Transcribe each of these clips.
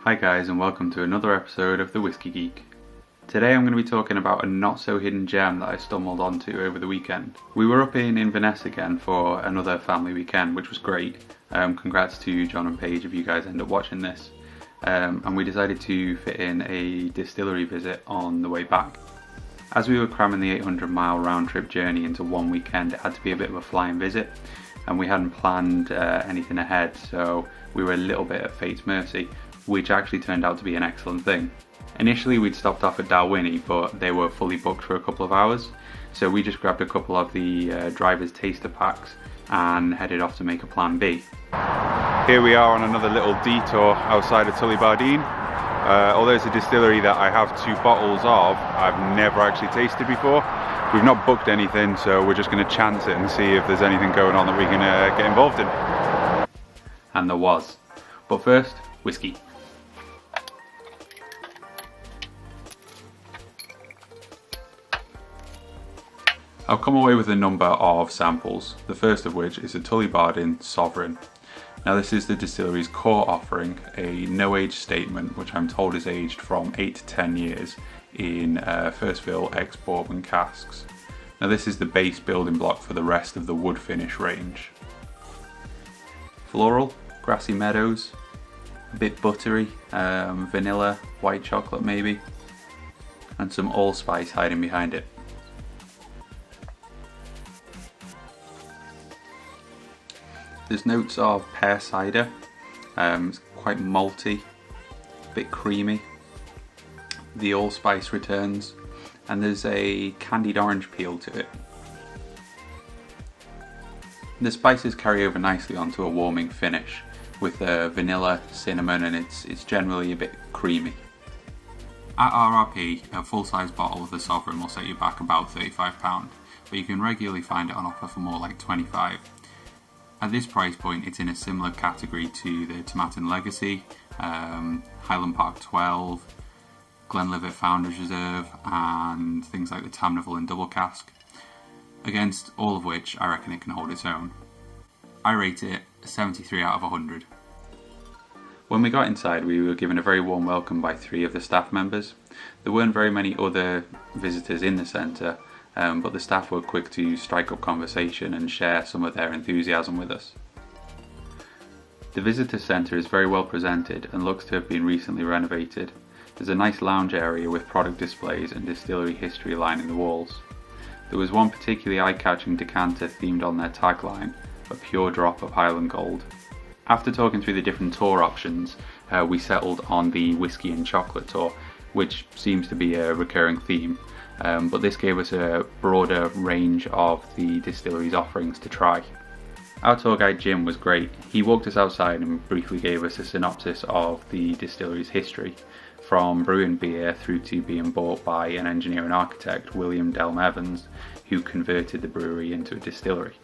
Hi guys, and welcome to another episode of The Whisky Geek. Today I'm going to be talking about a not so hidden gem that I stumbled onto over the weekend. We were up in Inverness again for another family weekend, which was great. Congrats to Jon and Paige if you guys end up watching this. And we decided to fit in a distillery visit on the way back. As we were cramming the 800-mile round trip journey into one weekend, it had to be a bit of a flying visit, and we hadn't planned anything ahead, so we were a little bit at fate's mercy, which actually turned out to be an excellent thing. Initially we'd stopped off at Dalwhinnie, but they were fully booked for a couple of hours, so we just grabbed a couple of the driver's taster packs and headed off to make a plan B. Here we are on another little detour outside of Tullibardine. Although it's a distillery that I have 2 bottles of, I've never actually tasted before. We've not booked anything, so we're just going to chance it and see if there's anything going on that we can get involved in. And there was. But first, whiskey. I've come away with a number of samples, the first of which is a Tullibardine Sovereign. Now this is the distillery's core offering, a no-age statement which I'm told is aged from 8 to 10 years in first fill ex-bourbon casks. Now this is the base building block for the rest of the wood finish range. Floral, grassy meadows, a bit buttery, vanilla, white chocolate maybe, and some allspice hiding behind it. There's notes of pear cider, it's quite malty, a bit creamy. The allspice returns, and there's a candied orange peel to it. The spices carry over nicely onto a warming finish, with vanilla, cinnamon, and it's generally a bit creamy. At RRP, a full-size bottle of the Sovereign will set you back about £35, but you can regularly find it on offer for more like £25. At this price point, it's in a similar category to the Tomatin Legacy, Highland Park 12, Glenlivet Founders Reserve, and things like the Tamnaville in Double Cask, against all of which I reckon it can hold its own. I rate it a 73 out of 100. When we got inside, we were given a very warm welcome by 3 of the staff members. There weren't very many other visitors in the centre, but the staff were quick to strike up conversation and share some of their enthusiasm with us. The visitor centre is very well presented and looks to have been recently renovated. There's a nice lounge area with product displays and distillery history lining the walls. There was one particularly eye-catching decanter themed on their tagline, a pure drop of Highland gold. After talking through the different tour options, we settled on the whiskey and chocolate tour, which seems to be a recurring theme. But this gave us a broader range of the distillery's offerings to try. Our tour guide Jim was great. He walked us outside and briefly gave us a synopsis of the distillery's history, from brewing beer through to being bought by an engineer and architect, William Delm Evans, who converted the brewery into a distillery.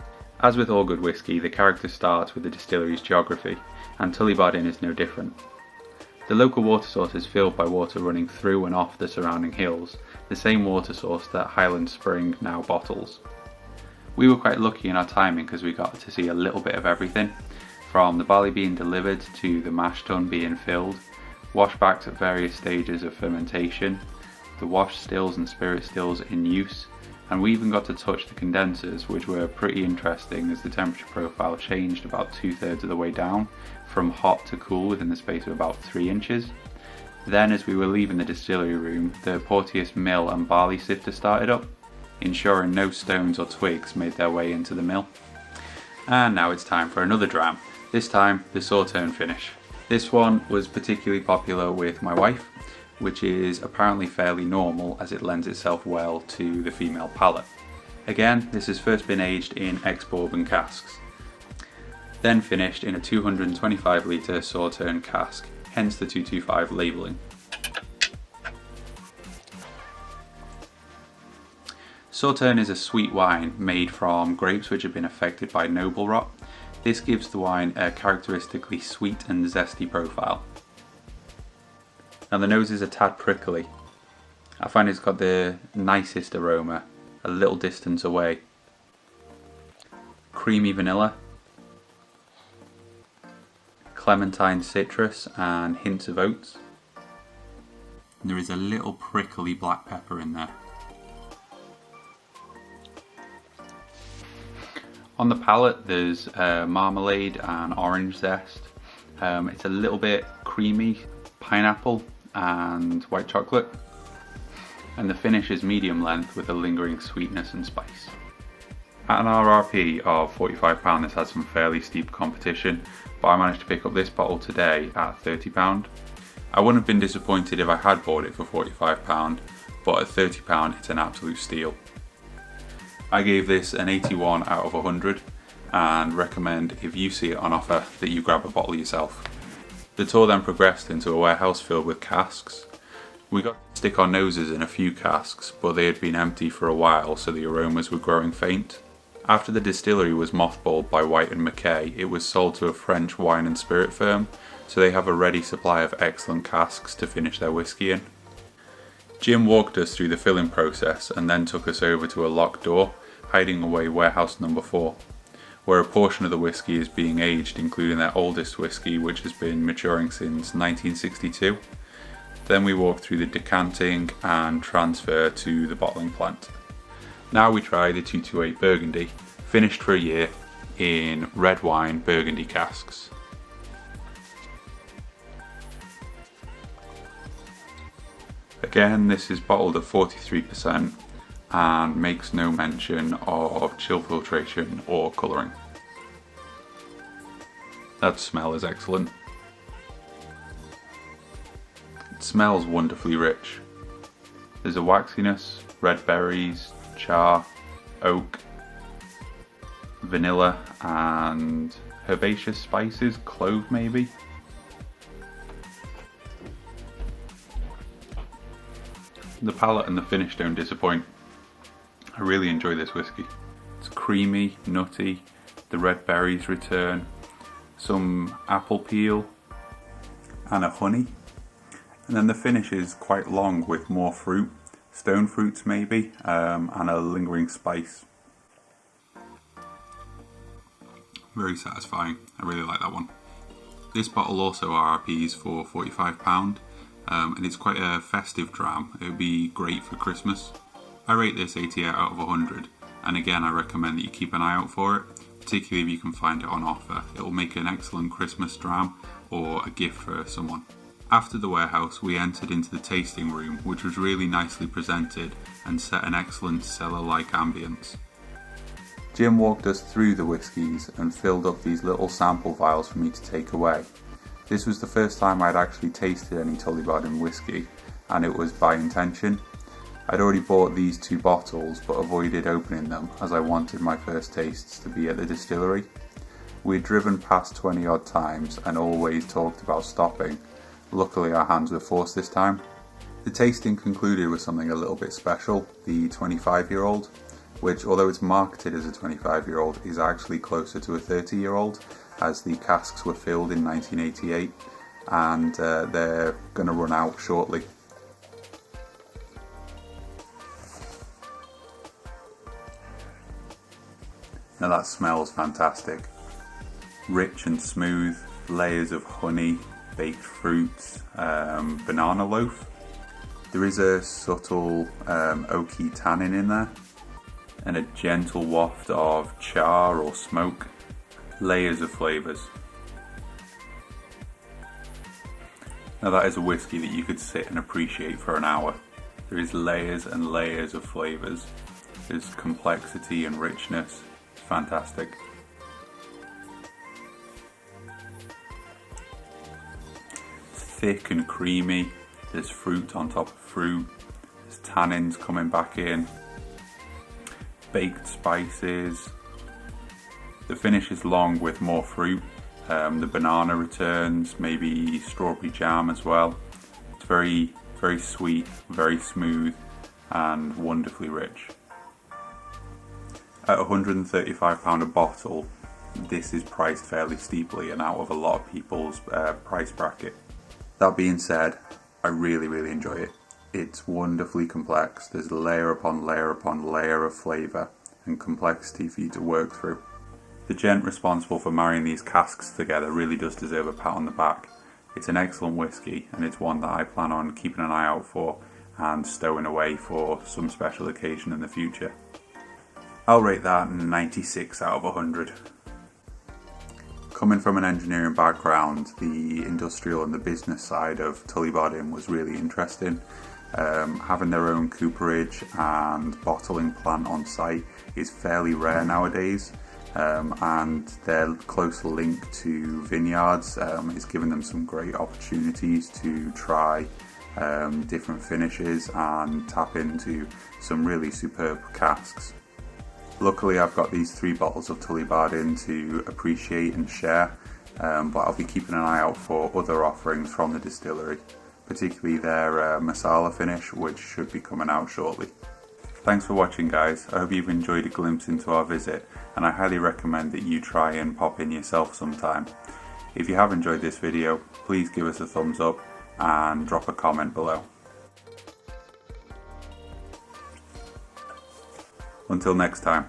As with all good whiskey, the character starts with the distillery's geography, and Tullibardine is no different. The local water source is filled by water running through and off the surrounding hills, the same water source that Highland Spring now bottles. We were quite lucky in our timing because we got to see a little bit of everything, from the barley being delivered to the mash tun being filled, washbacks at various stages of fermentation, the wash stills and spirit stills in use, and we even got to touch the condensers, which were pretty interesting as the temperature profile changed about 2/3 of the way down, from hot to cool within the space of about 3 inches. Then as we were leaving the distillery room, the Porteous mill and barley sifter started up, ensuring no stones or twigs made their way into the mill. And now it's time for another dram, this time the Sauterne finish. This one was particularly popular with my wife, which is apparently fairly normal as it lends itself well to the female palate. Again, this has first been aged in ex-bourbon casks, then finished in a 225 litre Sauterne cask, hence the 225 labelling. Sauterne is a sweet wine made from grapes which have been affected by noble rot. This gives the wine a characteristically sweet and zesty profile. Now the nose is a tad prickly. I find it's got the nicest aroma a little distance away. Creamy vanilla, clementine citrus and hints of oats. And there is a little prickly black pepper in there. On the palate there's marmalade and orange zest. It's a little bit creamy, pineapple and white chocolate. And the finish is medium length with a lingering sweetness and spice. At an RRP of £45 this has some fairly steep competition, but I managed to pick up this bottle today at £30. I wouldn't have been disappointed if I had bought it for £45, but at £30 it's an absolute steal. I gave this an 81 out of 100 and recommend, if you see it on offer, that you grab a bottle yourself. The tour then progressed into a warehouse filled with casks. We got to stick our noses in a few casks, but they had been empty for a while, so the aromas were growing faint. After the distillery was mothballed by White and Mackay, it was sold to a French wine and spirit firm, so they have a ready supply of excellent casks to finish their whisky in. Jim walked us through the filling process and then took us over to a locked door, hiding away warehouse number 4, where a portion of the whisky is being aged, including their oldest whisky, which has been maturing since 1962. Then we walked through the decanting and transfer to the bottling plant. Now we try the 228 Burgundy, finished for a year in red wine Burgundy casks. Again, this is bottled at 43% and makes no mention of chill filtration or colouring. That smell is excellent. It smells wonderfully rich. There's a waxiness, red berries, char, oak, vanilla and herbaceous spices, clove maybe. The palate and the finish don't disappoint. I really enjoy this whisky. It's creamy, nutty, the red berries return, some apple peel and a honey. And then the finish is quite long with more fruit, stone fruits maybe, and a lingering spice. Very satisfying, I really like that one. This bottle also RRPs for £45, and it's quite a festive dram. It would be great for Christmas. I rate this 88 out of 100, and again I recommend that you keep an eye out for it, particularly if you can find it on offer. It will make an excellent Christmas dram or a gift for someone. After the warehouse we entered into the tasting room, which was really nicely presented and set an excellent cellar-like ambience. Jim walked us through the whiskies and filled up these little sample vials for me to take away. This was the first time I'd actually tasted any Tullibardine whiskey, and it was by intention. I'd already bought these 2 bottles but avoided opening them as I wanted my first tastes to be at the distillery. We'd driven past 20 odd times and always talked about stopping. Luckily our hands were forced this time. The tasting concluded with something a little bit special, the 25-year-old, which although it's marketed as a 25-year-old is actually closer to a 30-year-old, as the casks were filled in 1988 and they're going to run out shortly. Now that smells fantastic. Rich and smooth, layers of honey, baked fruits, banana loaf. There is a subtle oaky tannin in there and a gentle waft of char or smoke. Layers of flavours. Now that is a whisky that you could sit and appreciate for an hour. There is layers and layers of flavours. There's complexity and richness. It's fantastic. It's thick and creamy. There's fruit on top of fruit. There's tannins coming back in. Baked spices. The finish is long with more fruit. The banana returns, maybe strawberry jam as well. It's very, very sweet, very smooth and wonderfully rich. At £135 a bottle, this is priced fairly steeply and out of a lot of people's price bracket. That being said, I really, really enjoy it. It's wonderfully complex. There's layer upon layer upon layer of flavour and complexity for you to work through. The gent responsible for marrying these casks together really does deserve a pat on the back. It's an excellent whisky, and it's one that I plan on keeping an eye out for and stowing away for some special occasion in the future. I'll rate that 96 out of 100. Coming from an engineering background, the industrial and the business side of Tullibardine was really interesting. Having their own cooperage and bottling plant on site is fairly rare nowadays, and their close link to vineyards is giving them some great opportunities to try different finishes and tap into some really superb casks. Luckily, I've got these 3 bottles of Tullibardine to appreciate and share, but I'll be keeping an eye out for other offerings from the distillery, particularly their masala finish, which should be coming out shortly. Thanks for watching, guys. I hope you've enjoyed a glimpse into our visit, and I highly recommend that you try and pop in yourself sometime. If you have enjoyed this video, please give us a thumbs up and drop a comment below. Until next time.